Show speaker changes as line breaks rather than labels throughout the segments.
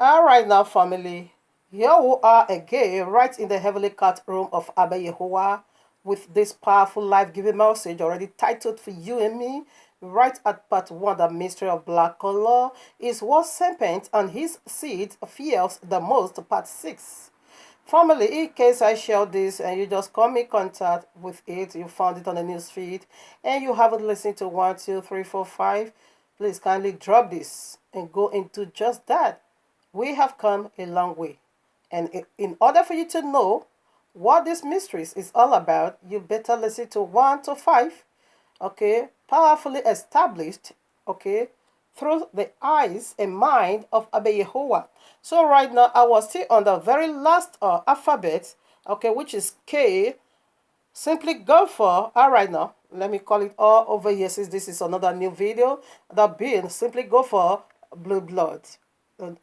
All right now, family, here we are again, right in the heavenly court room of Abba Yahuwah, with this powerful life-giving message already titled for you and me. Right at part 1, the mystery of black color is what serpent and his seed fears the most, part 6. Family, in case I share this and you just come in contact with it, you found it on the news feed, and you haven't listened to 1, 2, 3, 4, 5, please kindly drop this and go into just that. We have come a long way. And in order for you to know what this mysteries is all about, you better listen to 1 to 5, okay, powerfully established, okay, through the eyes and mind of Abba Yahuwah. So right now, I was still on the very last alphabet, okay, which is K. Simply go for, all right now, let me call it all over here since this is another new video. The B, simply go for blue blood.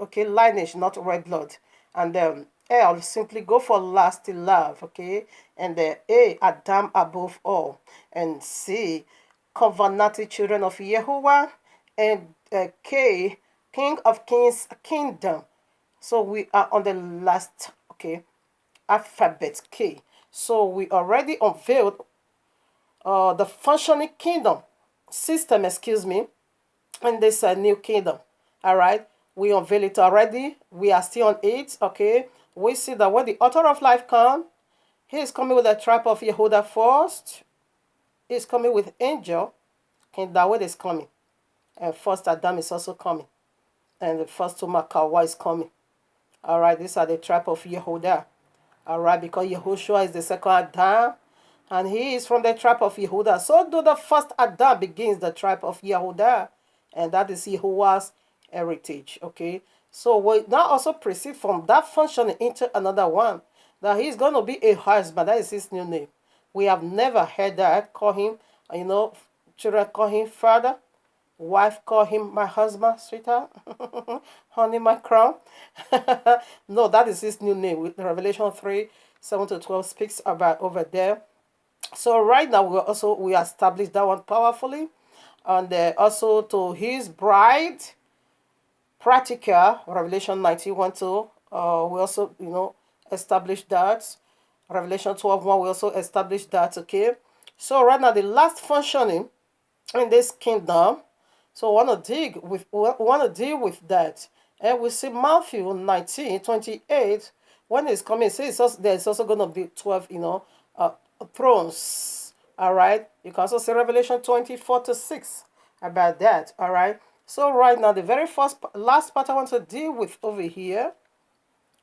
Okay, lineage, not red blood. And L, simply go for lasting love, okay? And the A, Adam above all. And C, covenanted children of Yahuwah. And K, King of Kings kingdom. So we are on the last, okay, alphabet K. So we already unveiled the functioning kingdom system, excuse me, in this new kingdom. All right, we unveil it already. We are still on it. Okay, we see that when the author of life comes, he is coming with the tribe of Yehuda first. He is coming with angel. King David is coming, and first Adam is also coming, and the first Tumakawa is coming. All right, these are the tribe of Yehuda. All right, because Yahushua is the second Adam, and he is from the tribe of Yehuda. So do the first Adam begins the tribe of Yehuda, and that is Yahuwah's heritage. Okay, so we now also proceed from that function into another one, that he's going to be a husband. That is his new name. We have never heard that. Call him, children call him father. Wife call him my husband, sweetheart, honey, my crown. No, that is his new name. With Revelation 3, 7 to 12 speaks about over there. So right now we established that one powerfully, and also to his bride, practical, Revelation 91 2. We also established that. Revelation 12:1. We also established that. Okay. So right now the last functioning in this kingdom. So we want to deal with that. And we see Matthew 19:28, when it's coming, it says there's also going to be 12, thrones. All right. You can also see Revelation 24:6 about that. All right. So right now, the very last part I want to deal with over here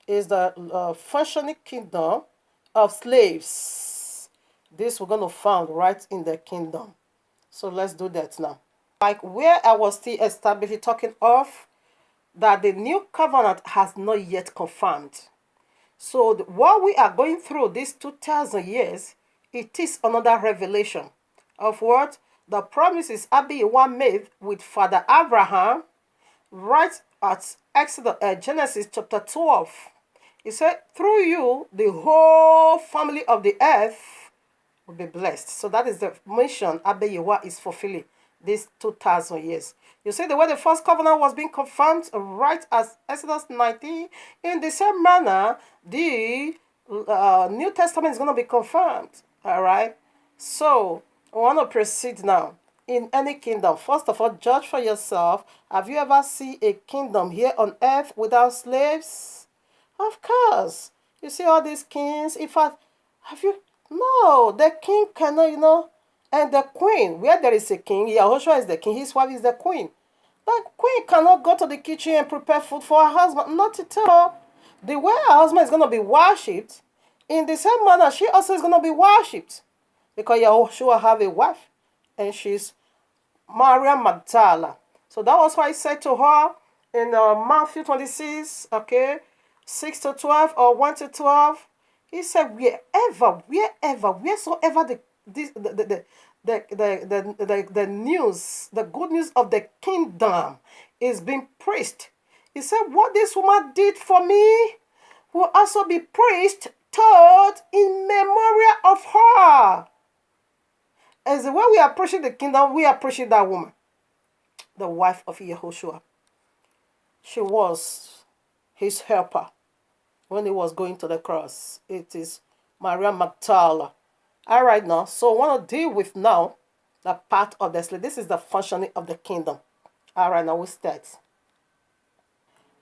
is the functioning kingdom of slaves. This we're going to find right in the kingdom. So let's do that now. Like where I was still establishing, talking of that the new covenant has not yet confirmed. So what we are going through these 2,000 years, it is another revelation of what the promises Abba made with Father Abraham right at Genesis chapter 12. He said, through you, the whole family of the earth will be blessed. So that is the mission Abba is fulfilling these 2,000 years. You see the way the first covenant was being confirmed right as Exodus 19. In the same manner, the New Testament is going to be confirmed. All right. So I want to proceed now. In any kingdom, first of all, judge for yourself. Have you ever seen a kingdom here on earth without slaves? Of course. You see all these kings. In fact, have you? No, the king cannot, and the queen, where there is a king, Yahushua is the king, his wife is the queen. The queen cannot go to the kitchen and prepare food for her husband. Not at all. The way her husband is going to be worshipped, in the same manner, she also is going to be worshipped. Because Yahushua have a wife, and she's Maria Magdala. So that was why I said to her in Matthew 26, okay, 6 to 12 or 1 to 12, he said, wheresoever the news, the good news of the kingdom is being preached. He said, what this woman did for me will also be preached, told in memorial of her. As the way we are preaching the kingdom, we are preaching that woman, the wife of Yahushua. She was his helper when he was going to the cross. It is Maria Magdala. All right now, so I want to deal with now the part of the slave. This is the functioning of the kingdom. All right, now we start.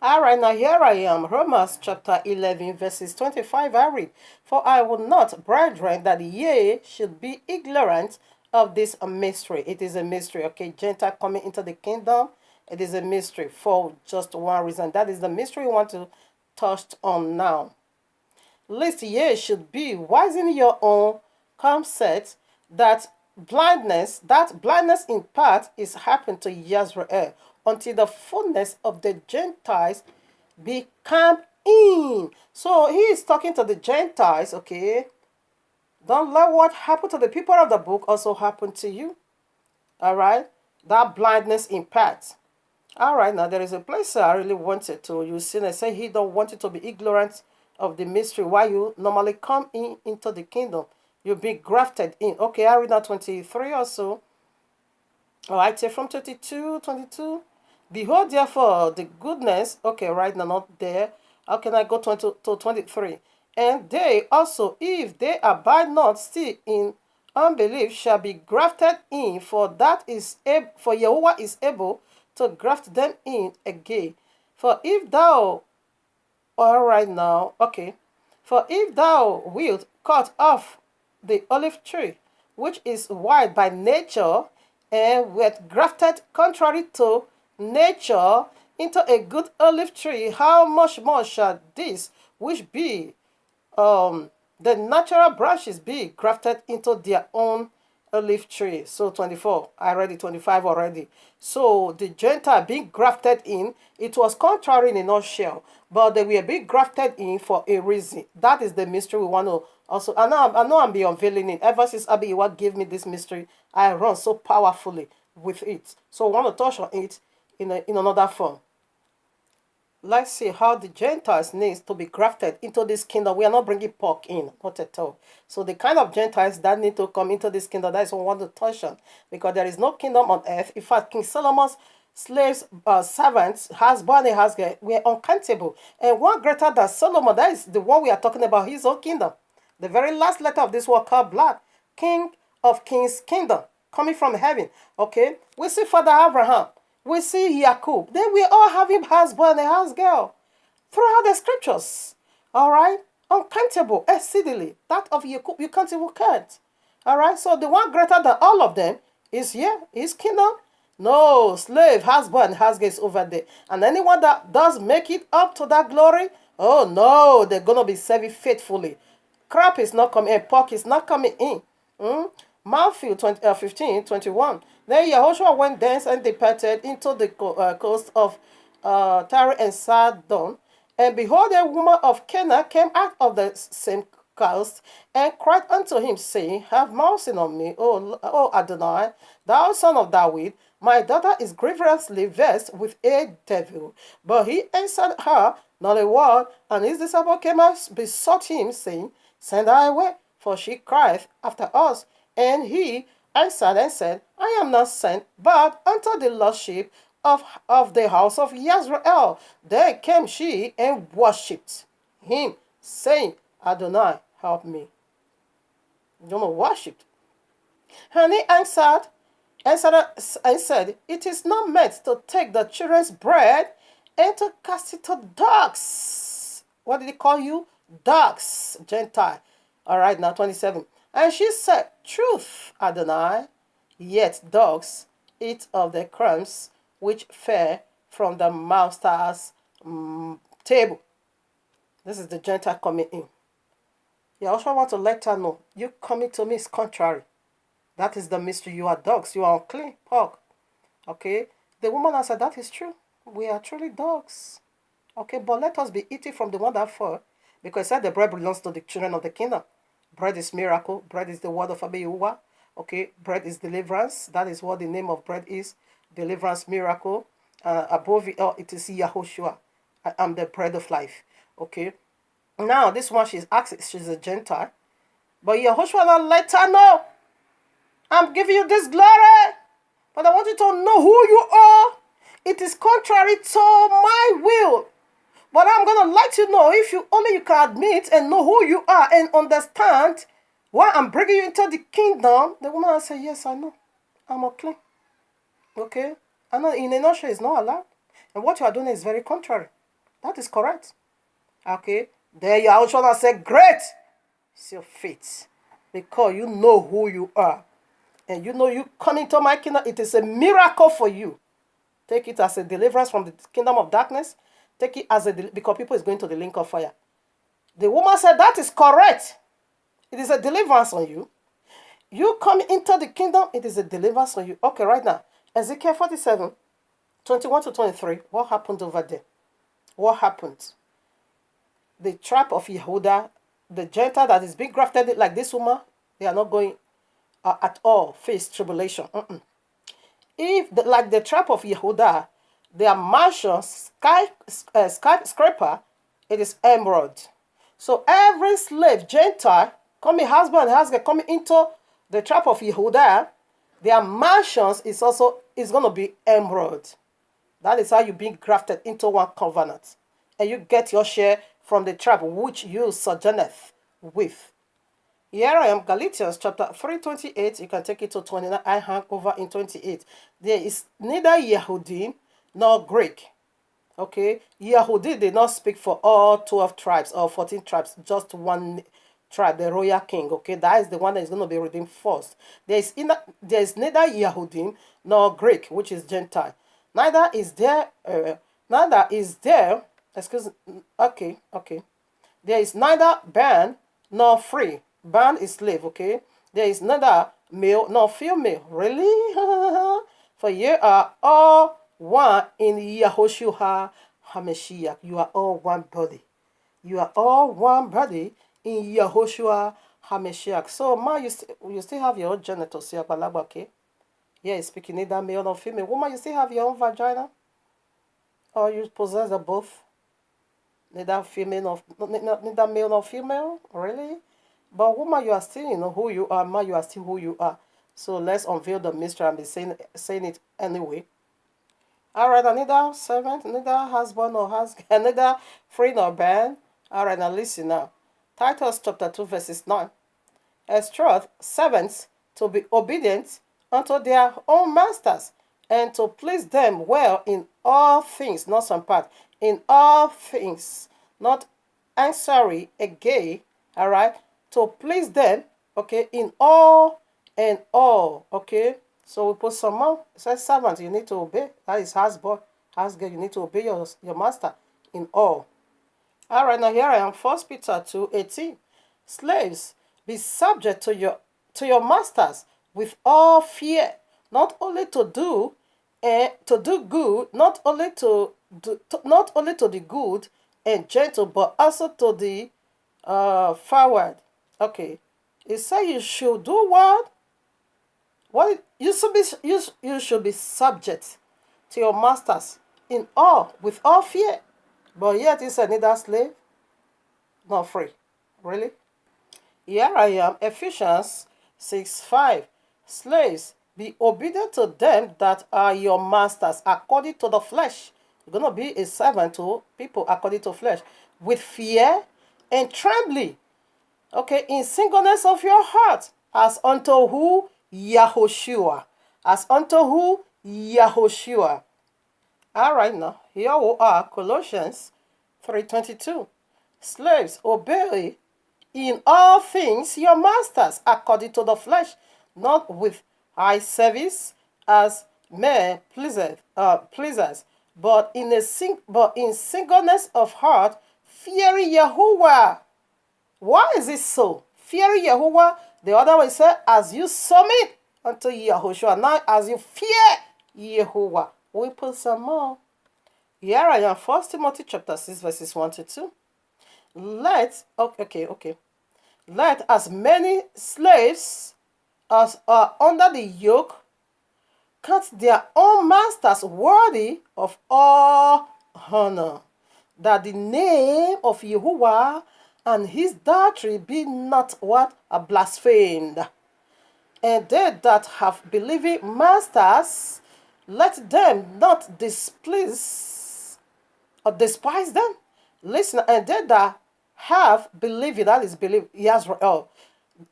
All right, now here I am. Romans chapter 11, verses 25, I read, "For I would not, brethren, that ye should be ignorant of this mystery." It is a mystery, okay? Gentile coming into the kingdom. It is a mystery for just one reason. That is the mystery we want to touch on now. "Lest ye should be wise in your own concept, that blindness in part is happened to Israel, until the fullness of the Gentiles be come in." So he is talking to the Gentiles, okay? Don't let what happened to the people of the book also happen to you. All right? That blindness in part. All right, now there is a place I really wanted to. You see, I say he don't want you to be ignorant of the mystery. Why you normally come in into the kingdom. You'll be grafted in. Okay, I read now 23 or so. All right, take from 22. "Behold, therefore, the goodness." Okay, right now, not there. How can I go to 23? "And they also, if they abide not still in unbelief, shall be grafted in, for Yahuwah is able to graft them in again. For if thou," all right now, okay, "for if thou wilt cut off the olive tree, which is wild by nature, and wert grafted contrary to nature into a good olive tree, how much more shall this, which be the natural branches, be grafted into their own olive tree?" So 24, I read it, 25 already. So the Gentile being grafted in, it was contrary in a nutshell, but they were being grafted in for a reason. That is the mystery we want to also. I know I'm be unveiling it. Ever since Abiyahuah gave me this mystery, I run so powerfully with it. So I want to touch on it in another form. Let's see how the Gentiles needs to be grafted into this kingdom. We are not bringing pork in, not at all. So the kind of Gentiles that need to come into this kingdom, that is what we want to touch on. Because there is no kingdom on earth. In fact, King Solomon's slaves, servants, husband and husband, were uncountable. And one greater than Solomon, that is the one we are talking about, his own kingdom. The very last letter of this word called blood. King of kings' kingdom, coming from heaven. Okay? We see Father Abraham. We see Jacob. Then we all have him husband and house girl throughout the scriptures. All right? Uncountable, exceedingly. That of Jacob, you can't even count. All right? So the one greater than all of them is here, his kingdom. No, slave, husband, house girl is over there. And anyone that does make it up to that glory, oh no, they're going to be serving faithfully. Crap is not coming in, pork is not coming in. Matthew 15:21. "Then Yahushua went thence and departed into the coast of Tyre and Sidon. And behold, a woman of Canaan came out of the same coast, and cried unto him, saying, Have mercy on me, O Adonai, thou son of David. My daughter is grievously vexed with a devil. But he answered her not a word. And his disciple came and besought him, saying, Send her away, for she crieth after us. And he answered and said, I am not sent, but unto the lost sheep of the house of Israel. Then came she and worshipped him, saying, Adonai, help me. You know, worshipped. And he answered and said, It is not meant to take the children's bread and to cast it to dogs. What did he call you? Dogs, Gentile. All right, now 27. And she said, Truth, Adonai, yet dogs eat of the crumbs which fell from the master's table. This is the Gentile coming in. You also want to let her know, you coming to me is contrary. That is the mystery. You are dogs. You are unclean pork. Okay? The woman answered, that is true. We are truly dogs. Okay, but let us be eating from the one that fell. Because it said the bread belongs to the children of the kingdom. Bread is miracle. Bread is the word of YAHUAH. Okay, bread is deliverance. That is what the name of bread is. Deliverance, miracle. Above it all, it is Yahushua. I am the bread of life. Okay. Now, this one she's asking, she's a Gentile. But Yahushua not let her know. I'm giving you this glory. But I want you to know who you are. It is contrary to my will. But I'm going to let you know, if you only you can admit and know who you are and understand why I'm bringing you into the kingdom. The woman will say, yes, I know. I'm okay. Okay? I know in a nutshell it's not allowed. And what you are doing is very contrary. That is correct. Okay? There you are also going to say, great. It's your faith. Because you know who you are. And you know you come into my kingdom. It is a miracle for you. Take it as a deliverance from the kingdom of darkness. Take it as because people is going to the link of fire. The woman said, that is correct. It is a deliverance on you. You come into the kingdom, it is a deliverance on you. Okay, right now. Ezekiel 47, 21 to 23. What happened over there? What happened? The tribe of Yehuda, the Gentile that is being grafted like this woman, they are not going at all face tribulation. If, like the tribe of Yehuda, their mansions, skyscraper, it is emerald. So every slave, Gentile, coming husband and husband coming into the tribe of Yehuda, their mansions is going to be emerald. That is how you being grafted into one covenant. And you get your share from the tribe which you sojourneth with. Here I am, Galatians chapter 3:28. You can take it to 29. I hang over in 28. There is neither Yehudi nor Greek. Okay? Yehudi did not speak for all 12 tribes or 14 tribes, just one tribe, the royal king. Okay? That is the one that is going to be redeemed first. There is neither Yehudi nor Greek, which is Gentile. Neither is there, okay. There is neither bond nor free. Bond is slave, okay? There is neither male nor female. Really? For you are all one in YAHUAH'S HaMashiach. You are all one body. You are all one body in YAHUAH'S HaMashiach. So, man, you still have your own genitals, okay? Yeah, speaking neither male nor female. Woman, you still have your own vagina? Or you possess the both? Neither male nor female? Really? But woman, you are still, who you are. Man, you are still who you are. So let's unveil the mystery and be saying it anyway. All right, neither servant, neither husband nor husband, neither free nor bond. All right, now listen now. Titus chapter 2 verses 9. Exhort servants to be obedient unto their own masters, and to please them well in all things, not some part, in all things, not answering again, all right, to please them, okay, in all and all, okay. So we put some more. It says servant, you need to obey. That is husband, you need to obey your master in all. All right, now here I am, 1 Peter 2:18. Slaves, be subject to your masters with all fear, not only to do good, not only to the good and gentle, but also to the forward. Okay, it says you should do what? You should be subject to your masters in all, with all fear, but yet it's neither slave nor free. Really? Here I am, Ephesians 6:5. Slaves, be obedient to them that are your masters according to the flesh. You're going to be a servant to people according to flesh, with fear and trembling. Okay, in singleness of your heart, as unto who? Yahushua. As unto who? Yahushua. All right, now, here we are, Colossians 3:22. Slaves, obey in all things your masters according to the flesh, not with eye service as men pleasers, but in singleness of heart, fearing Yahuwah. Why is it so? Fearing Yahuwah. The other way said, as you submit unto Yahushua, now as you fear Yahuwah. We put some more. Here I am, 1 Timothy chapter 6, verses 1 to 2. Let as many slaves as are under the yoke count their own masters worthy of all honor, that the name of Yahuwah and his doctrine be not what? Blasphemed. And they that have believing masters, let them not despise them, Listen, and they that have believing, that is believe Israel,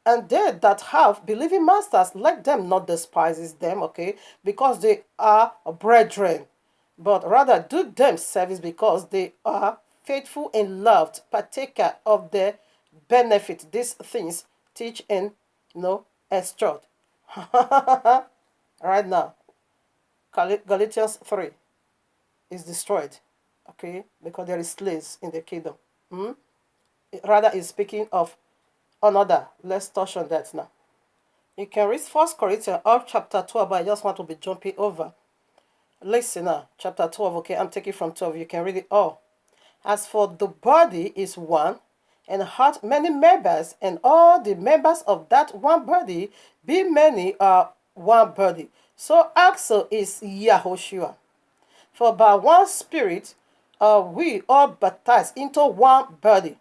and they that have believing masters, let them not despise them, okay, because they are brethren, but rather do them service because they are faithful and loved, partaker of the benefit. These things teach and instruct. Right now, Galatians 3 is destroyed, okay, because there is slaves in the kingdom. Rather, is speaking of another. Let's touch on that now. You can read 1 Corinthians of chapter 12, but I just want to be jumping over. Listen now, chapter 12, okay, I'm taking from 12. You can read it all. As for the body is one, and hath many members, and all the members of that one body, be many, are one body. So also is Yahushua. For by one Spirit are we all baptized into one body,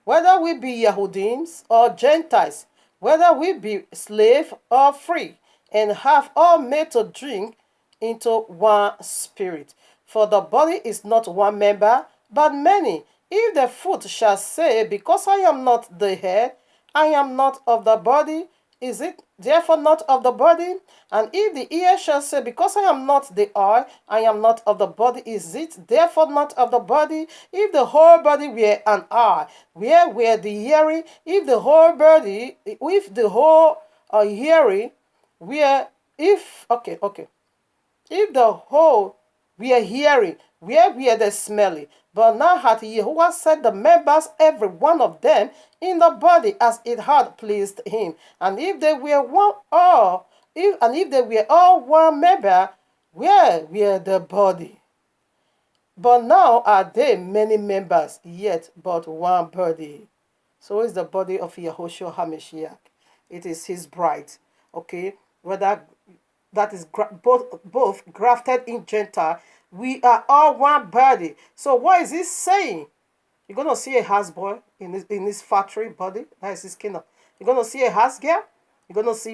whether we be Yahudims or Gentiles, whether we be slave or free, and have all made to drink into one Spirit. For the body is not one member, but many. If the foot shall say, because I am not the head, I am not of the body, is it therefore not of the body? And if the ear shall say, because I am not the eye, I am not of the body, is it therefore not of the body? If the whole body were an eye, where were the hearing? If the whole body, if the whole hearing, where, if, okay. If the whole were hearing, where were they smelling? But now hath Yahuwah set the members, every one of them, in the body as it had pleased him. And if they were if they were all one member, where were the body? But now are they many members, yet but one body. So is the body of Yahushua HaMashiach. It is his bride. Okay? Whether that is both grafted in Gentile, we are all one body. So what is he saying? You're going to see a houseboy in his factory body. That is his kingdom. You're going to see a house girl. You're going to see,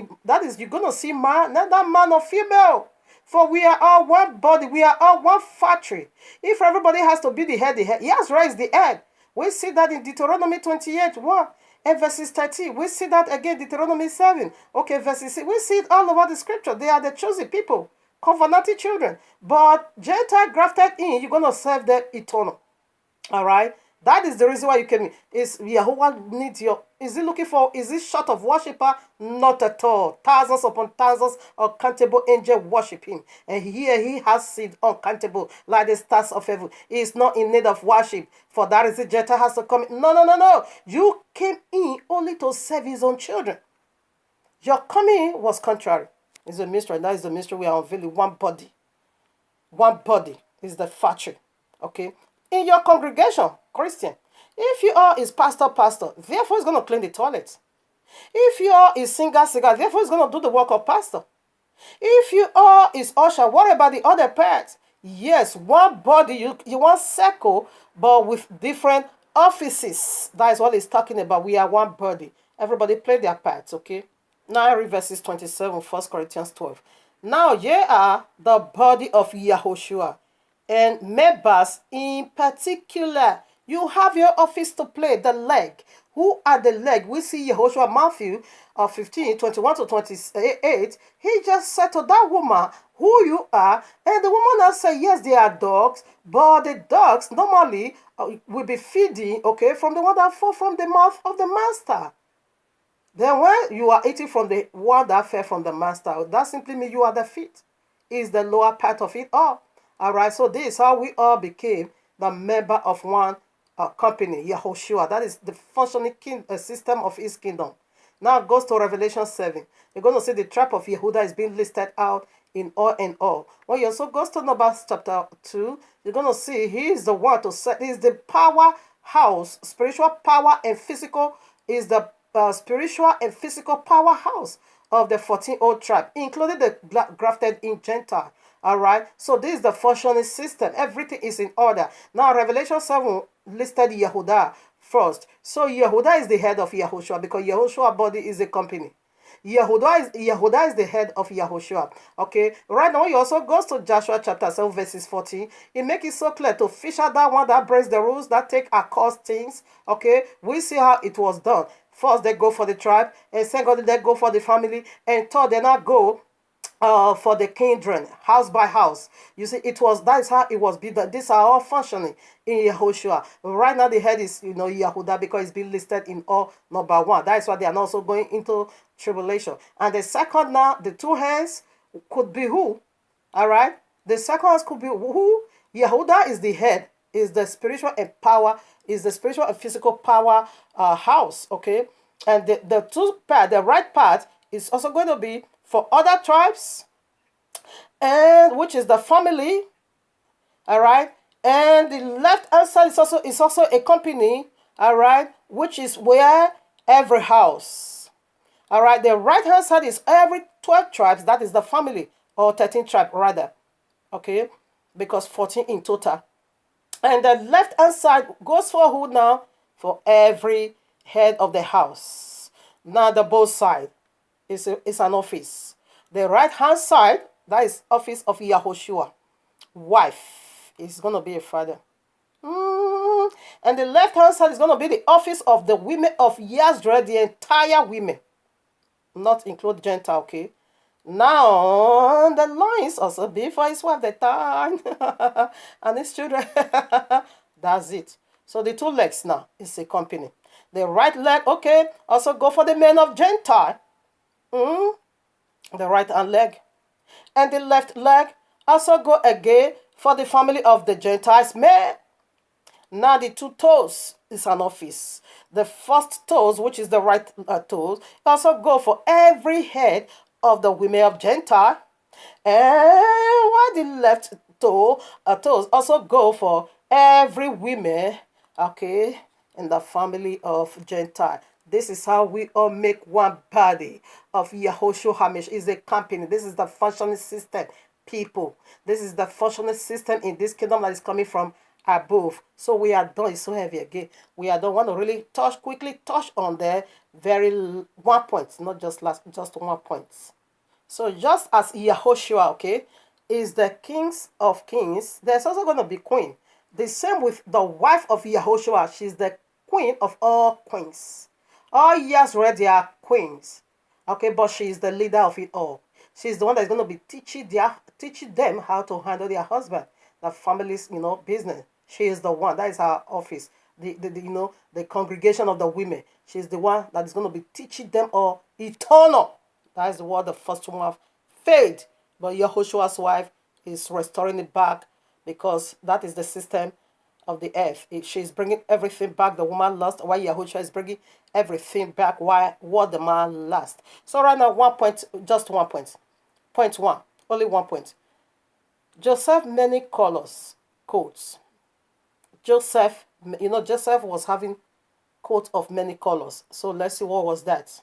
you're going to see man, not that man or female. For we are all one body. We are all one factory. If everybody has to be the head, he has raised the head. We see that in Deuteronomy 28, 1. And verses 13, we see that again, Deuteronomy 7. Okay, verses 6. We see it all over the scripture. They are the chosen people, covenanted children. But Gentile grafted in, you're going to serve them eternal. All right? That is the reason why you came. Is Yahuwah needs your. Is he looking for? Is he short of worshiper? Not at all. Thousands upon thousands of uncountable angels worship him, and here he has seed uncountable, like the stars of heaven. He is not in need of worship. For that is the Gentile has to come. No. You came in only to serve his own children. Your coming was contrary. It's a mystery. That is the mystery we are unveiling. One body. One body is the factory. Okay. In your congregation, Christian, if you are is pastor, therefore he's going to clean the toilet. If you are is singer, therefore he's going to do the work of pastor. If you are is usher, what about the other parts? Yes, one body, you want circle, but with different offices. That is what he's talking about. We are one body. Everybody play their parts, okay? Now I read verses 27, 1 Corinthians 12. Now ye are the body of Yahushua, and members in particular. You have your office to play, the leg. Who are the leg? We see Yahushua Matthew 15, 21 to 28. He just said to that woman, who you are. And the woman has said, yes, they are dogs. But the dogs normally will be feeding, okay, from the one that fall from the mouth of the master. Then when you are eating from the one that fell from the master, that simply means you are the feet. Is the lower part of it all. All right, so this is how we all became the member of one company, Yahushua. That is the functioning system of his kingdom. Now it goes to Revelation 7. You're going to see the tribe of Yehuda is being listed out in all and all. When you also goes to Numbers chapter 2, you're going to see he is the one to set, he is the powerhouse, spiritual power and physical, is the spiritual and physical powerhouse of the 14 old tribe, including the grafted in Gentile. All right, so this is the functioning system. Everything is in order. Now, Revelation 7 listed Yehuda first. So, Yehuda is the head of Yahushua because Yahushua's body is a company. Yehuda is the head of Yahushua. Okay, right now he also goes to Joshua chapter 7 verses 14. He makes it so clear to fish out that one that breaks the rules, that take across things. Okay, we see how it was done. First they go for the tribe, and second they go for the family, and third they not go for the kindred, house by house. You see, that is how it was built. These are all functioning in Yehoshua. Right now, the head is, Yehuda, because it's been listed in all number one. That is why they are also going into tribulation. And the second now, the two hands could be who? All right? The second hands could be who? Yehuda is the head, is the spiritual and power, is the spiritual and physical power house, okay? And the two part, the right part is also going to be for other tribes, and which is the family, all right. And the left hand side is also a company, all right, which is where every house, all right. The right hand side is every 12 tribes. That is the family, or 13 tribe rather, okay, because 14 in total. And the left hand side goes for who now? For every head of the house. Now the both side is an office. The right hand side, that is office of Yahushua. Wife is going to be a father. And the left hand side is going to be the office of the women of Yah's, the entire women. Not include Gentile, okay? Now, the loins also be for his wife, the time, and his children. That's it. So the two legs now is a company. The right leg, okay, also go for the men of Gentile. The right hand leg. And the left leg also go again for the family of the Gentiles men. Now the two toes is an office. The first toes, which is the right toes, also go for every head of the women of Gentile. And while the left toes also go for every woman, okay, in the family of Gentile. This is how we all make one body of Yahushua Hamish. Is a company. This is the functioning system, people. This is the functioning system in this kingdom that is coming from above. So we are done. It's so heavy again. We are don't want to really quickly touch on the very one point, not just just 1 point. So just as Yahushua, okay, is the kings of kings, there's also going to be queen. The same with the wife of Yahushua. She's the queen of all queens. All Yah's they are queens. Okay, but she is the leader of it all. She's the one that's going to be teaching them how to handle their husband, the family's, business. She is the one. That is her office. The congregation of the women. She's the one that is going to be teaching them all eternal. That is the word the first one faith. But Yahushua's wife is restoring it back, because that is the system of the earth. She's bringing everything back the woman lost, while Yahushua is bringing everything back what the man lost. So right now, 1 point, just 1 point. Point 1, only 1 point. Joseph many colors, coats. Joseph was having coat of many colors. So let's see what was that.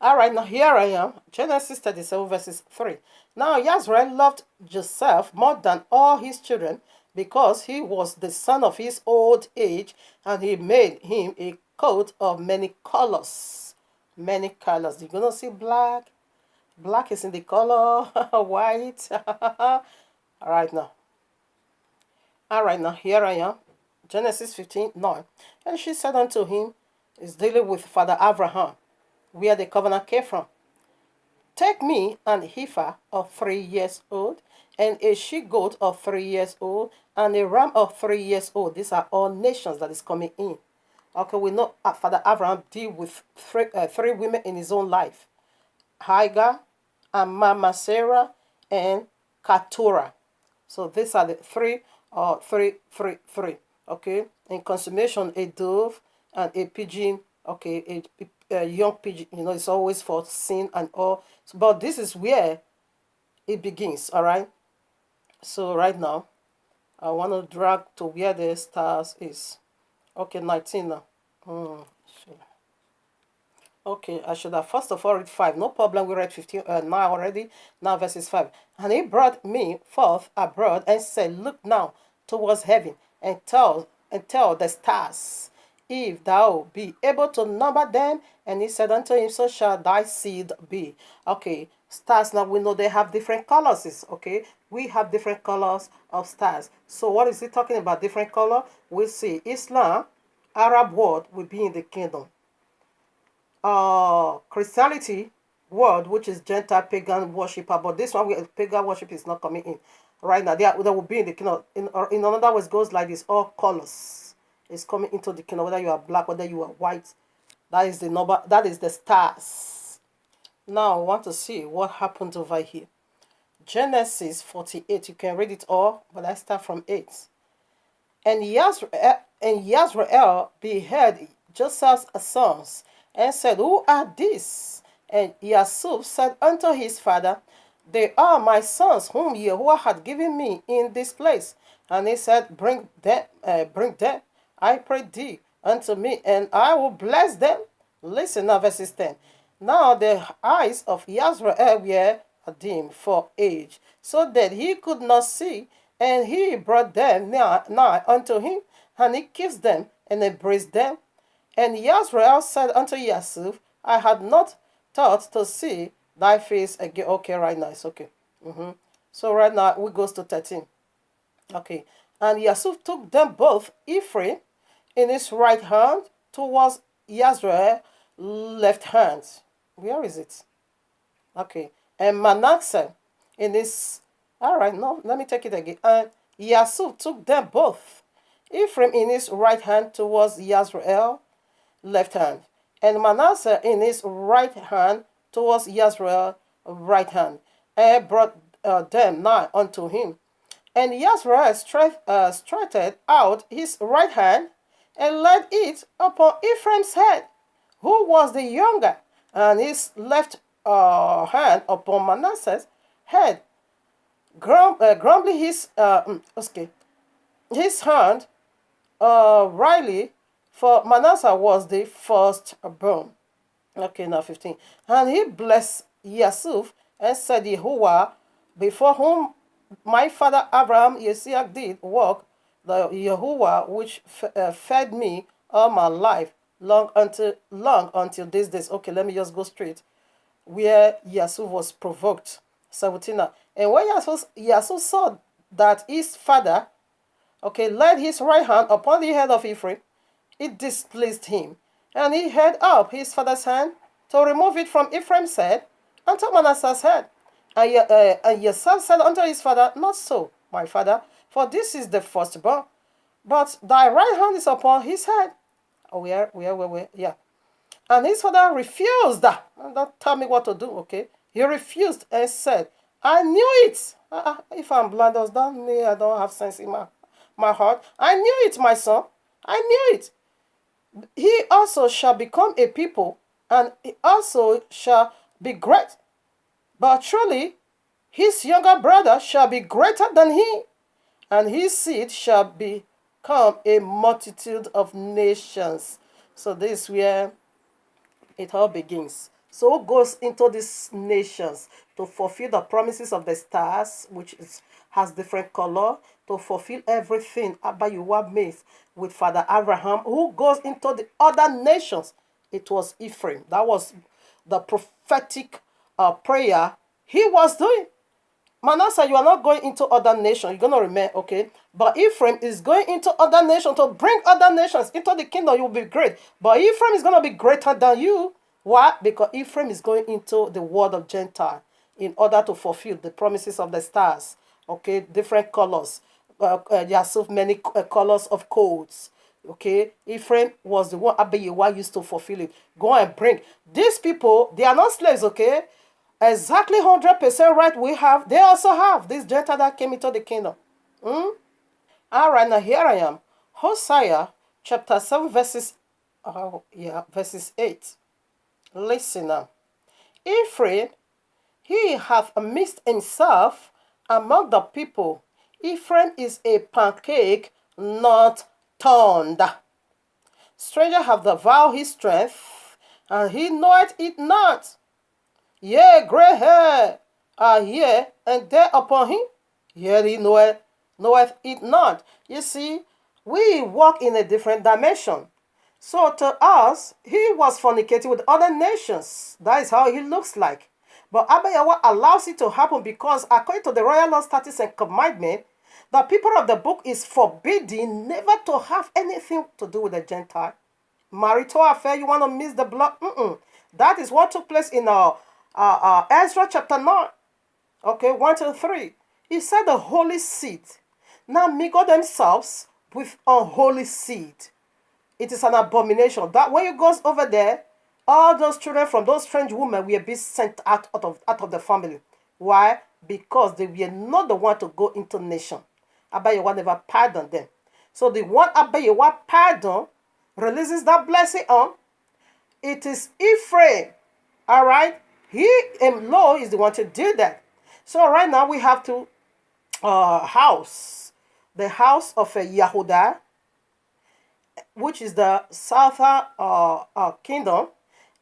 All right, now here I am. Genesis 37 verses 3. Now Yazrael loved Joseph more than all his children, because he was the son of his old age, and he made him a coat of many colors. Many colors. You're going to see black. Black is in the color. White. All right now. Here I am. Genesis 15:9. And she said unto him, is dealing with Father Abraham, where the covenant came from. Take me an heifer of 3 years old, and a she-goat of 3 years old, and a ram of 3 years old. These are all nations that is coming in. Okay, we know Father Abraham deal with three women in his own life. Hagar, and Mama Sarah, and Keturah. So these are the three. Okay, in consummation, a dove and a pigeon. Okay, a young pigeon. It's always for sin and all. But this is where it begins. All right. So right now, I want to drag to where the stars is. Okay, 19 now. Okay, I should have first of all read 5. No problem, we read 15 now already. Now verses 5. And he brought me forth abroad and said, look now towards heaven, and tell the stars, if thou be able to number them. And he said unto him, so shall thy seed be. Okay, stars, now we know they have different colors. Okay, we have different colors of stars. So what is he talking about? Different color? We see Islam, Arab world will be in the kingdom. Christianity world, which is Gentile pagan worshiper, but this one with pagan worship is not coming in right now. They will be in the kingdom. In another words, goes like this: all colors is coming into the kingdom, whether you are black, whether you are white. That is the number. That is the stars. Now I want to see what happened over here. Genesis 48. You can read it all, but I start from 8. And Yasrael beheld Joseph's sons, and said, who are these? And Yusuf said unto his father, they are my sons, whom Yahuwah had given me in this place. And he said, bring them, I pray thee, unto me, and I will bless them. Listen now, verses 10. Now the eyes of Yasrael were dim for age, so that he could not see. And he brought them nigh unto him, and he kissed them, and embraced them. And Yasrael said unto Yusuf, I had not thought to see thy face again. Okay, right now, it's okay. So right now, we goes to 13. Okay. And Yusuf took them both, Ephraim in his right hand, towards Yasrael left hand. Where is it? Okay. And Manasseh in his... All right, no, let me take it again. And Yusuf took them both, Ephraim in his right hand towards Yasrael left hand, and Manasseh in his right hand towards Yasrael right hand, and brought them nigh unto him. And Yasrael stretched out his right hand, and laid it upon Ephraim's head, who was the younger, and his left hand upon Manasseh's head, grumbling his hand rightly, for Manasseh was the firstborn. Okay, now 15. And he blessed Yusuf, and said, Yahuwah, before whom my father Abraham Yisaac did walk, the Yahuwah which fed me all my life, long until these days. Okay, let me just go straight. Where Yusuf was provoked. 17. And when Yusuf saw that his father, laid his right hand upon the head of Ephraim, it displeased him. And he held up his father's hand to remove it from Ephraim's head unto Manasseh's head. And Yusuf said unto his father, not so, my father, for this is the firstborn, but thy right hand is upon his head. Where? Yeah. And his father refused. Don't tell me what to do, okay? He refused and said, I knew it. If I'm blind, does that mean I don't have sense in my heart? I knew it, my son. I knew it. He also shall become a people, and he also shall be great. But truly, his younger brother shall be greater than he, and his seed shall become a multitude of nations. So this is where it all begins. So who goes into these nations to fulfill the promises of the stars, which has different color, to fulfill everything Abba Yahuwah made with Father Abraham. Who goes into the other nations? It was Ephraim. That was the prophetic prayer he was doing. Manasseh, you are not going into other nations. You're going to remain, okay? But Ephraim is going into other nations to bring other nations into the kingdom. You will be great. But Ephraim is going to be greater than you. Why? Because Ephraim is going into the world of Gentile in order to fulfill the promises of the stars. Okay, different colors. There are so many colors of codes. Okay, Ephraim was the one Abba Yahuwah used to fulfill it. Go and bring. These people, they are not slaves, okay? Exactly 100% right we have. They also have this Gentile that came into the kingdom. All right, now here I am. Hosea chapter 7 verses 8. Listen now. Ephraim, he hath mixed himself among the people. Ephraim is a pancake not turned. Stranger have devoured his strength, and he knoweth it not. Yea, grey hair are here and there upon him, yet he knoweth it not. You see, we walk in a different dimension. So to us, he was fornicating with other nations. That is how he looks like. But Abba Yahweh allows it to happen because according to the royal law, statutes, and commandment, the people of the book is forbidden never to have anything to do with the Gentile. Marital affair, you want to miss the blood? That is what took place in Ezra chapter 9. Okay, 1 to 3. He said the holy seed now mingle themselves with unholy seed. It is an abomination. That when you goes over there, all those children from those strange women will be sent out of the family. Why? Because they were not the one to go into nation. Abba Yahweh never pardoned them. So the one Abba Yahweh pardon releases that blessing on. It is Ephraim. All right? He and Lo is the one to do that. So right now we have two house. The house of Yehuda, which is the southern kingdom,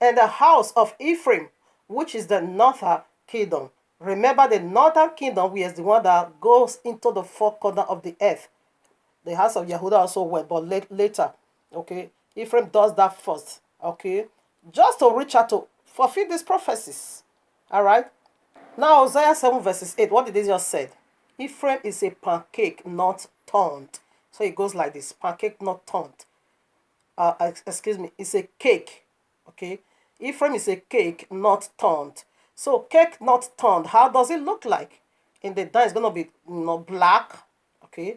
and the house of Ephraim, which is the northern kingdom. Remember, the northern kingdom is the one that goes into the four corners of the earth. The house of Yehuda also went, but later, okay, Ephraim does that first, okay, just to reach out to fulfill these prophecies. All right. Now, Isaiah 7 verses 8, what did they just say? Ephraim is a pancake not turned. So it goes like this, pancake not turned. Excuse me, it's a cake, okay? Ephraim is a cake not turned. So cake not turned, how does it look like? In the dye, it's going to be black, okay?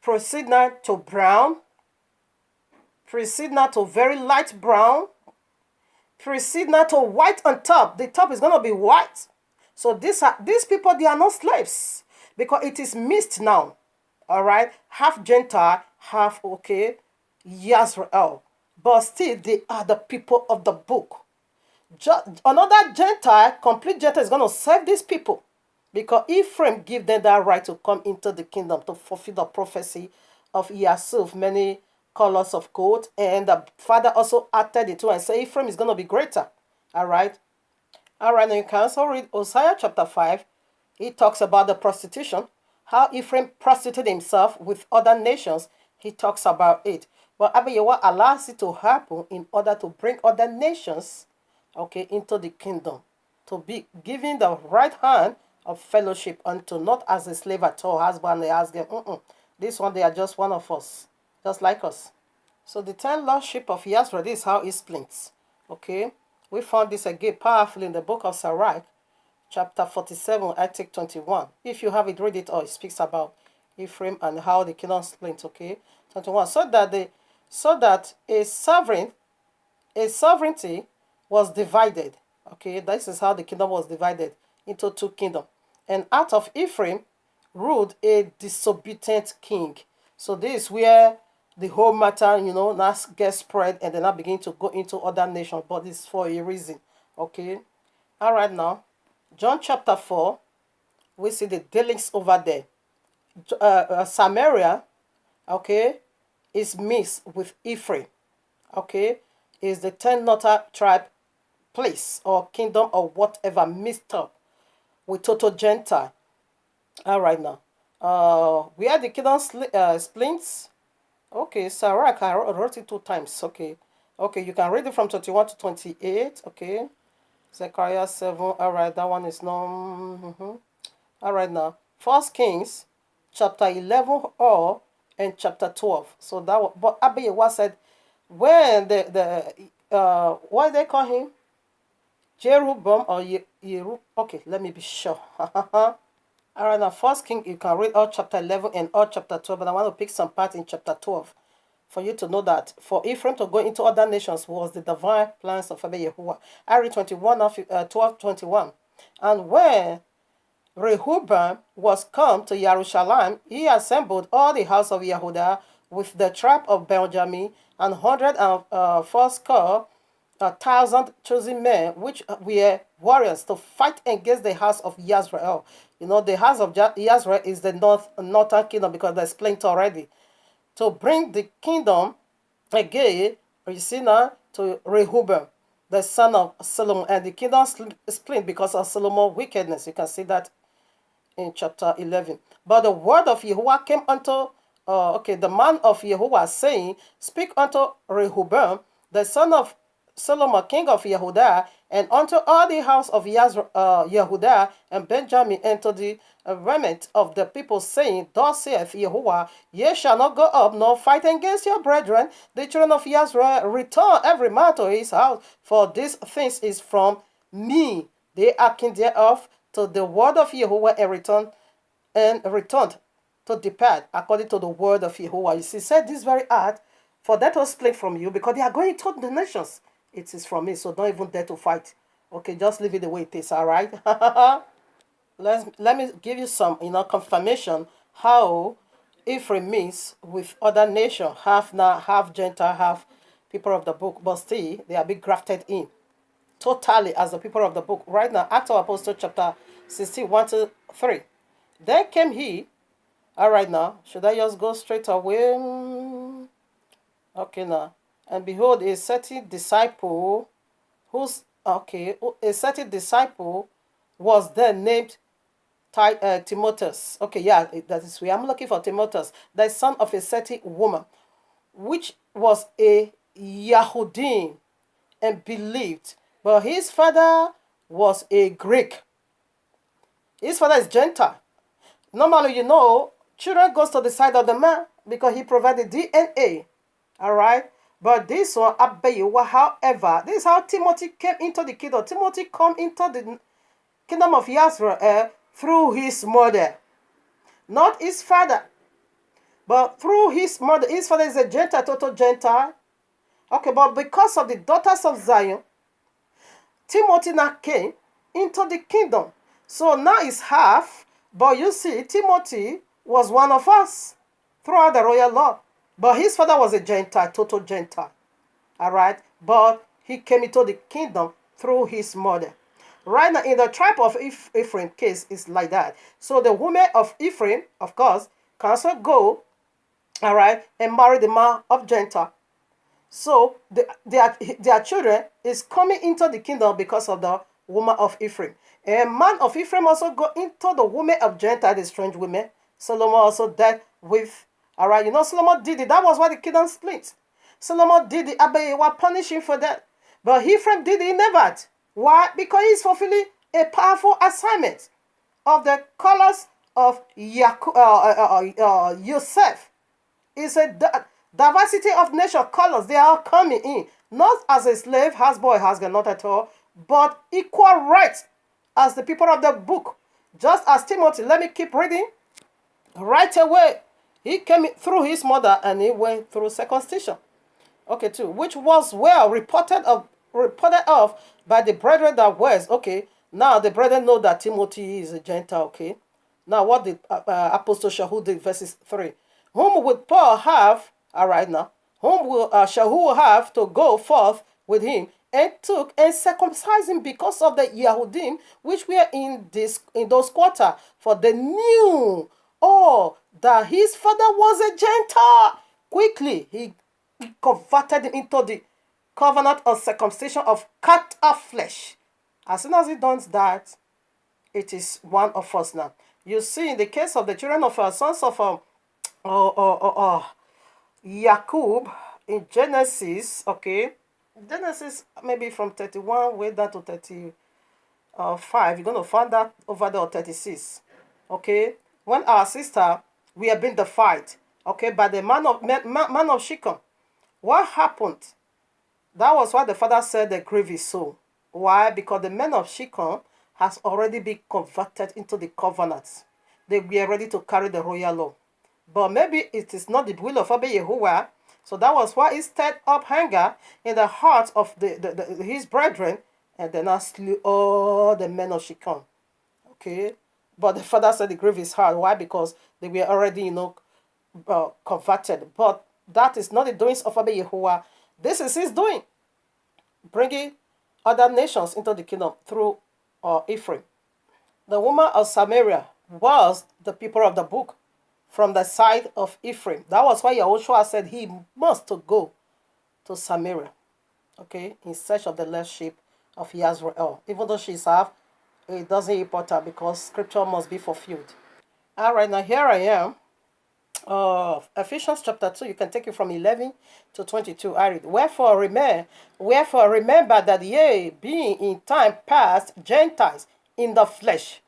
Proceed now to brown. Proceed now to very light brown. Proceed now to white on top. The top is going to be white. So these people, they are not slaves because it is mixed now. All right, half Gentile, half okay, Yisrael, but still they are the people of the book. Another Gentile, complete Gentile, is going to serve these people because Ephraim give them that right to come into the kingdom to fulfill the prophecy of Yasuf, many colors of gold, and the father also added it to and say Ephraim is going to be greater. All right. All right, now you can also read Hosea chapter 5. He talks about the prostitution, how Ephraim prostituted himself with other nations. He talks about it. But Abba Yahweh allows it to happen in order to bring other nations, okay, into the kingdom, to be given the right hand of fellowship unto, not as a slave at all, husband, they ask them, this one, they are just one of us, just like us. So the 10 lordship of Yahweh, this is how it splits, okay? We found this again powerfully in the book of Sirach, chapter 47, I take 21. If you have it, read it, or it speaks about Ephraim and how the kingdom split, okay? 21. So that a sovereignty was divided, okay? This is how the kingdom was divided into two kingdoms. And out of Ephraim ruled a disobedient king. So this is where the whole matter, now gets spread and then I begin to go into other nations, but it's for a reason, okay? All right, now, John chapter 4, we see the dealings over there. Samaria, okay, is mixed with Ephraim, okay, is the 10 northern tribe place or kingdom or whatever mixed up with total Gentile. All right, now, where the kingdom splits. Okay, Sirach, I wrote it 2 times. Okay, you can read it from 21 to 28. Okay, Zechariah 7. All right, that one is not. All right, now, 1 Kings, chapter 11 and chapter 12. So that, but Abba Yahweh said, when what they call him, Jeroboam or Yeru. Okay, let me be sure. All right, now, 1 King, you can read all chapter 11 and all chapter 12, but I want to pick some part in chapter 12 for you to know that for Ephraim to go into other nations was the divine plans of Abba Yahuwah. I read 12, 21. And when Rehoboam was come to Jerusalem, he assembled all the house of Yehuda with the tribe of Benjamin and 140,000 chosen men, which were warriors to fight against the house of Yisrael. The house of Yisrael is the northern kingdom because they explained already. To bring the kingdom again, you see now, to Rehoboam, the son of Solomon, and the kingdom split because of Solomon's wickedness. You can see that in chapter 11. But the word of Yahuwah came unto the man of Yahuwah, saying, Speak unto Rehoboam, the son of Solomon, king of Yehudah, and unto all the house of Yehudah and Benjamin, and to the remnant of the people, saying, Thus saith Yahuwah, Ye shall not go up nor fight against your brethren, the children of Israel. Return every man to his house, for these things is from me. They hearkened thereof to the word of Yahuwah, and returned to depart according to the word of Yahuwah. You see, said this very hard, for that was split from you, because they are going to the nations. It is from me, so don't even dare to fight. Okay, just leave it the way it is, all right? Let me give you some, confirmation how Ephraim means with other nations, half now, half Gentile, half people of the book, but still they are being grafted in totally as the people of the book. Right now, Acts of Apostles chapter 16, 1 to 3. Then came he. All right, now, should I just go straight away? Okay, now. And behold, a certain disciple a certain disciple was then named Timotheus. Okay, yeah, that is where I'm looking for Timotheus, the son of a certain woman, which was a Yahudim and believed, but his father was a Greek. His father is Gentile. Normally, children goes to the side of the man because he provided DNA. All right. But this one, Abayewa, however, this is how Timothy came into the kingdom. Timothy come into the kingdom of Israel through his mother, not his father, but through his mother. His father is a Gentile, total Gentile. Okay, but because of the daughters of Zion, Timothy now came into the kingdom. So now it's half, but you see, Timothy was one of us throughout the royal law. But his father was a Gentile, total Gentile. All right? But he came into the kingdom through his mother. Right now, in the tribe of Ephraim case, it's like that. So the woman of Ephraim, of course, can also go, all right, and marry the man of Gentile. So their children is coming into the kingdom because of the woman of Ephraim. And man of Ephraim also go into the woman of Gentile, the strange women. Solomon also died with, all right, Solomon did it. That was why the kingdom split. Solomon did it. Abayewa punished him for that. But Ephraim did it never. Why? Because he's fulfilling a powerful assignment of the colors of Yosef. It's a diversity of nation colors. They are coming in. Not as a slave, has boy, has girl, not at all. But equal rights as the people of the book. Just as Timothy, let me keep reading. Right away, he came through his mother and he went through circumcision. Okay, too, which was well reported of by the brethren that was. Okay, now the brethren know that Timothy is a Gentile. Okay, now what did Apostle Shahu did, verses 3. Whom would Paul have, all right now, whom will Shahu have to go forth with him, and took and circumcised him because of the Yahudim which were in those quarter, for they knew that his father was a Gentile. Quickly he converted him into the covenant of circumcision of cut off flesh. As soon as he does that, it is one of us now. You see, in the case of the children of our sons of Jacob in Genesis, okay, Genesis maybe from 31 way down to 35. You're going to find that over there, 36. Okay, when our sister, we have been defied, okay, by the man of Shechem. What happened? That was why the father said the grave is so. Why? Because the men of Shechem has already been converted into the covenants. They were ready to carry the royal law. But maybe it is not the will of Abba Yahuwah. So that was why he stirred up anger in the hearts of his brethren, and then I slew all the men of Shechem. Okay? But the father said the grave is hard. Why? Because they were already, converted. But that is not the doings of Abba Yahuwah. This is his doing. Bringing other nations into the kingdom through Ephraim. The woman of Samaria was the people of the book from the side of Ephraim. That was why Yahushua said he must to go to Samaria, okay, in search of the lost sheep of Israel. Even though she's half, it doesn't import her because scripture must be fulfilled. All right, now here I am. Ephesians chapter 2, you can take it from 11 to 22. I read, wherefore remember that ye, being in time past Gentiles in the flesh,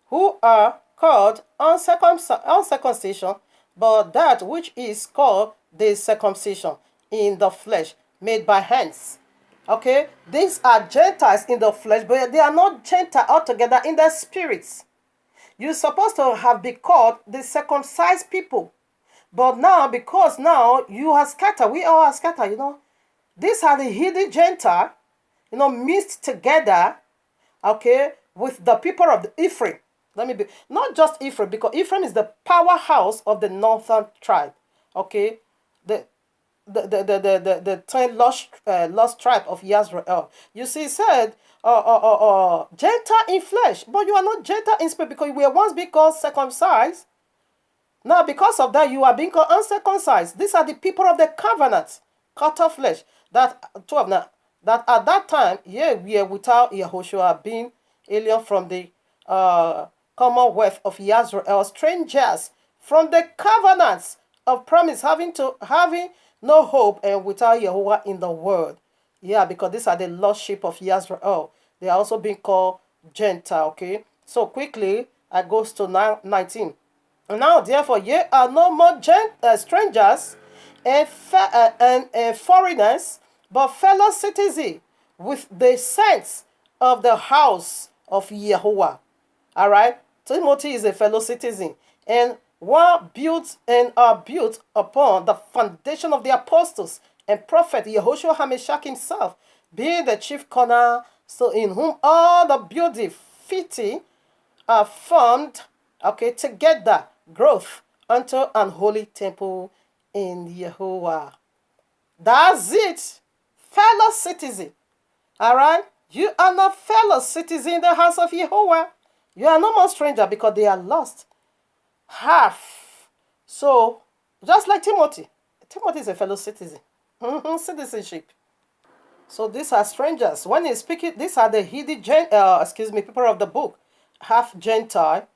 who are called uncircumcision, but that which is called the circumcision in the flesh, made by hands. Okay, these are Gentiles in the flesh, but they are not Gentile altogether in their spirits. You're supposed to have been called the circumcised people. But now, because now you are scattered, we all are scattered, These are the hidden Gentile, mixed together, okay, with the people of the Ephraim. Let me be, not just Ephraim, because Ephraim is the powerhouse of the northern tribe, okay? The 10 lost tribe of Israel. You see, it said, Gentile in flesh, but you are not Gentile in spirit, because you were once being called circumcised. Now, because of that, you are being called uncircumcised. These are the people of the covenant, cut off flesh. That 12 now. That at that time, we are without Yahushua, being alien from the commonwealth of Israel, strangers from the covenants of promise, having no hope, and without Yahuwah in the world. Yeah, because these are the lost sheep of Israel. They are also being called Gentile. Okay, so quickly I goes to 19. Now, therefore, ye are no more strangers and foreigners, but fellow citizens with the saints of the house of Yahuwah. All right, Timothy is a fellow citizen, and one built and are built upon the foundation of the apostles and prophet Yehoshua HaMashiach himself, being the chief corner, so in whom all the building fitting are formed, okay, together, growth unto an holy temple in Yahuwah. That's it, fellow citizen. All right, you are not fellow citizen in the house of Yahuwah. You are no more stranger, because they are lost. Half. So, just like Timothy. Timothy is a fellow citizen. Citizenship. So these are strangers. When he's speaking, these are the hidden, people of the book. Half Gentile,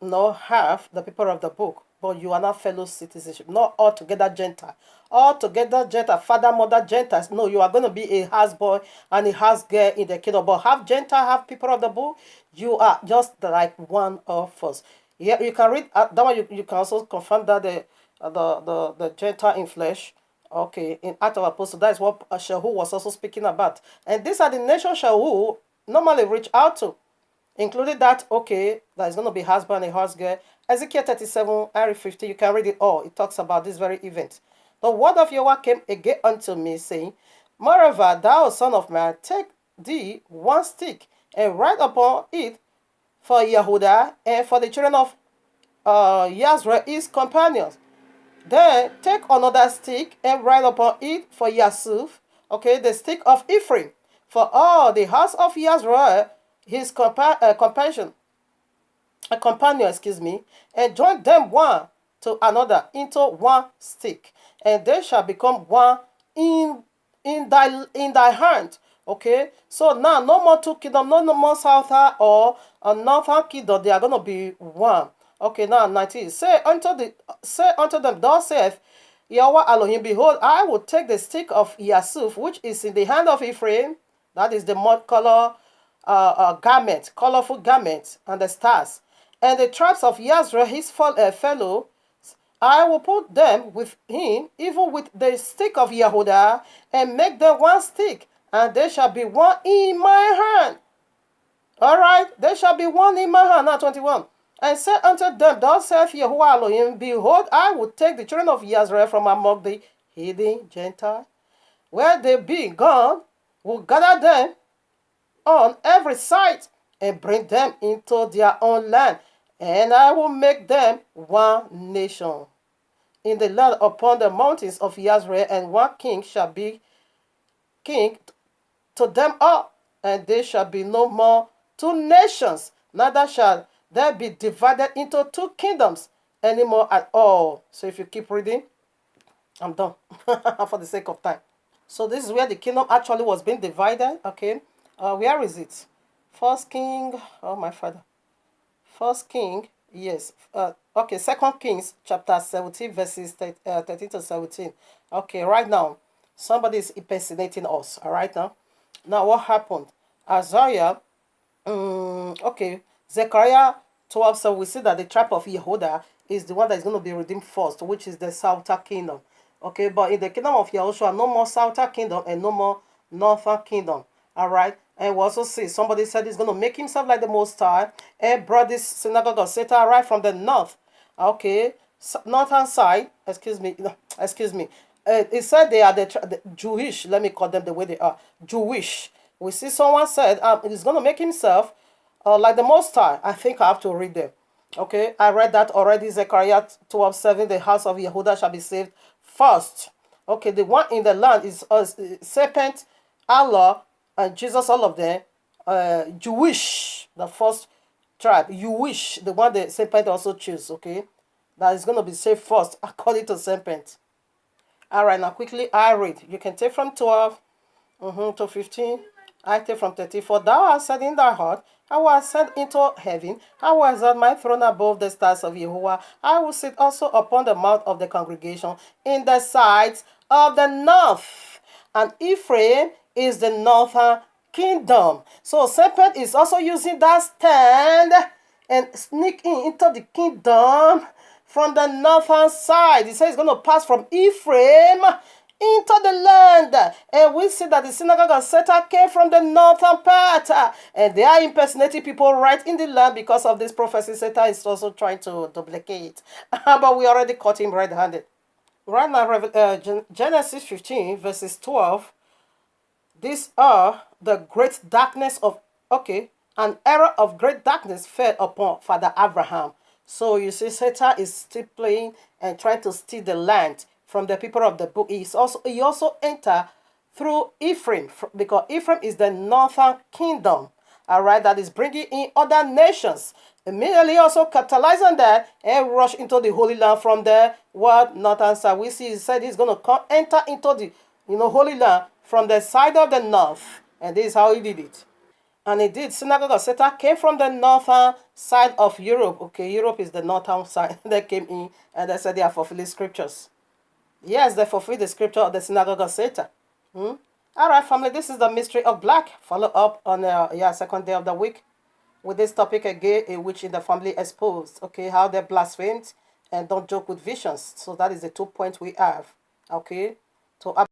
no, half the people of the book. But you are not fellow citizenship. Not altogether Gentile. Altogether Gentile, father, mother, Gentiles. No, you are going to be a house boy and a house girl in the kingdom. But half Gentile, half people of the book, you are just like one of us. Yeah, you can read that one. You can also confirm that the Gentile in flesh. Okay, in Act of Apostles, that is what Shahu was also speaking about. And these are the nations Shahu normally reach out to. Included that, okay, that is going to be husband and house girl. Ezekiel 37, Ari 50, you can read it all. It talks about this very event. The word of Yahweh came again unto me, saying, moreover, thou son of man, take thee one stick, and write upon it for Yehudah and for the children of Yazra, his companions. Then take another stick and write upon it for Yasuf, okay, the stick of Ephraim, for all the house of Yazra, his companion, and join them one to another into one stick, and they shall become one in thy hand. Okay, so now no more two kingdom, no more southern or northern kingdom. They are going to be one. Okay, now 19. Say unto them, thus saith Yahweh Elohim, behold, I will take the stick of Yasuf, which is in the hand of Ephraim, that is the mud color garment, colorful garment, and the stars, and the tribes of Yazra, his fellow, I will put them with him, even with the stick of Yehudah, and make them one stick, and they shall be one in my hand. All right, they shall be one in my hand. Now 21. And say unto them, thus saith Yahuwah Elohim, behold, I will take the children of Israel from among the heathen Gentiles, where they be gone, will gather them on every side, and bring them into their own land, and I will make them one nation in the land upon the mountains of Israel, and one king shall be king to them all, and they shall be no more two nations, neither shall they be divided into two kingdoms anymore at all. So if you keep reading, I'm done for the sake of time. So this is where the kingdom actually was being divided. Okay, where is it? First King, oh my father. First King Yes. Okay. Second Kings chapter 17 verses 13 to 17. Okay. Right now, somebody is impersonating us. All right now. Now what happened? Isaiah. Okay. Zechariah 12. So we see that the tribe of Yehuda is the one that is going to be redeemed first, which is the southern kingdom. Okay. But in the kingdom of Yahushua, no more southern kingdom and no more northern kingdom. All right. And we also see somebody said he's going to make himself like the Most High and brought this synagogue of Satan right from the north. Okay. Northern side, excuse me, no, excuse me. It said they are the Jewish, let me call them the way they are, Jewish. We see someone said he's going to make himself like the Most High. I think I have to read them. Okay, I read that already. Zechariah 12:7. The house of Yehuda shall be saved first. Okay, the one in the land is Serpent, Allah, and Jesus, all of them. Jewish, the first tribe. Jewish, the one the Serpent also choose. Okay, that is going to be saved first, according to Serpent. All right, now quickly I read. You can take from 12 to 15. I take from 34. Thou hast said in thy heart, I will ascend into heaven. I will exalt my throne above the stars of Yahuwah. I will sit also upon the mount of the congregation in the sides of the north. And Ephraim is the northern kingdom. So Serpent is also using that stand and sneak into the kingdom from the northern side. He says he's going to pass from Ephraim into the land. And we see that the synagogue of Satan came from the northern part. And they are impersonating people right in the land because of this prophecy. Satan is also trying to duplicate. But we already caught him red-handed. Right now, Genesis 15 verses 12. These are the great darkness of, okay, an era of great darkness fell upon Father Abraham. So you see, Satan is still playing and trying to steal the land from the people of the book. He also enter through Ephraim, because Ephraim is the northern kingdom. All right, that is bringing in other nations. Immediately also capitalize on that and rush into the Holy Land from the what northern side. We see he said he's going to come enter into the Holy Land from the side of the north, and this is how he did it. And indeed, synagogue of Satan came from the northern side of Europe. Okay, Europe is the northern side. They came in and they said they are fulfilling scriptures. Yes, they fulfill the scripture of the synagogue of Satan. All right, family, this is the mystery of black. Follow up on second day of the week with this topic again, which in the family exposed. Okay, how they blasphemed and don't joke with visions. So that is the 2 points we have. Okay, to